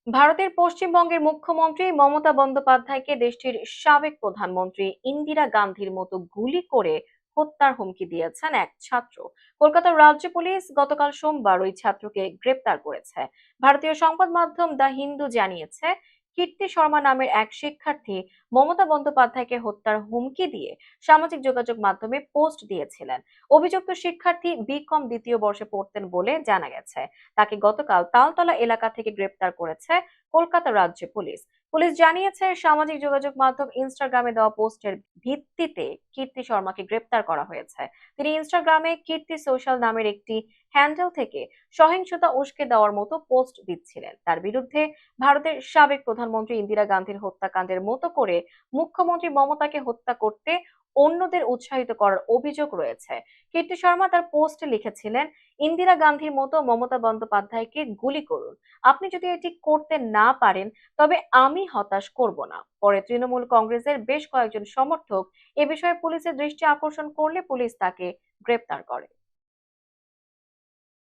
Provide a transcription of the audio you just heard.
ভারতের পশ্চিমবঙ্গের মুখ্যমন্ত্রী মমতা বন্দ্যোপাধ্যায়কে দেশটির সাবেক প্রধানমন্ত্রী ইন্দিরা গান্ধীর মতো গুলি করে হত্যার হুমকি দিয়েছেন এক ছাত্র। কলকাতার রাজ্য পুলিশ গতকাল সোমবার ওই ছাত্রকে গ্রেপ্তার করেছে। ভারতীয় সংবাদ মাধ্যম দ্য হিন্দু জানিয়েছে, কীর্তি শর্মা নামের এক শিক্ষার্থী মমতা বন্দ্যোপাধ্যায়কে হত্যার হুমকি দিয়ে সামাজিক যোগাযোগ মাধ্যমে পোস্ট দিয়েছিলেন। অভিযুক্ত শিক্ষার্থী বিকম দ্বিতীয় বর্ষে পড়তেন বলে জানা গেছে। তাকে গতকাল তালতলা এলাকা থেকে গ্রেপ্তার করেছে কলকাতা রাজ্য পুলিশ। পুলিশ জানিয়েছে, সামাজিক যোগাযোগ মাধ্যম ইনস্টাগ্রামে দেওয়া পোস্টের ভিত্তিতে কীর্তি শর্মাকে গ্রেপ্তার করা হয়েছে। তিনি ইনস্টাগ্রামে কীর্তি সোশ্যাল নামের একটি হ্যান্ডেল থেকে সহিংসতা উস্কে দেওয়ার মতো পোস্ট দিচ্ছিলেন। তার বিরুদ্ধে ভারতের সাবেক প্রধানমন্ত্রী ইন্দিরা গান্ধীর হত্যাকাণ্ডের মতো করে মুখ্যমন্ত্রী মমতাকে হত্যা করতে অন্যদের উৎসাহিত করার অভিযোগ রয়েছে। কীর্তি শর্মা তার পোস্টে লিখেছিলেন, ইন্দিরা গান্ধীর মতো মমতা বন্দ্যোপাধ্যায়কে গুলি করুন। আপনি যদি এটি করতে না পারেন, তবে আমি হতাশ করব না। পরে তৃণমূল কংগ্রেসের বেশ কয়েকজন সমর্থক এ বিষয়ে পুলিশের দৃষ্টি আকর্ষণ করলে পুলিশ তাকে গ্রেপ্তার করে।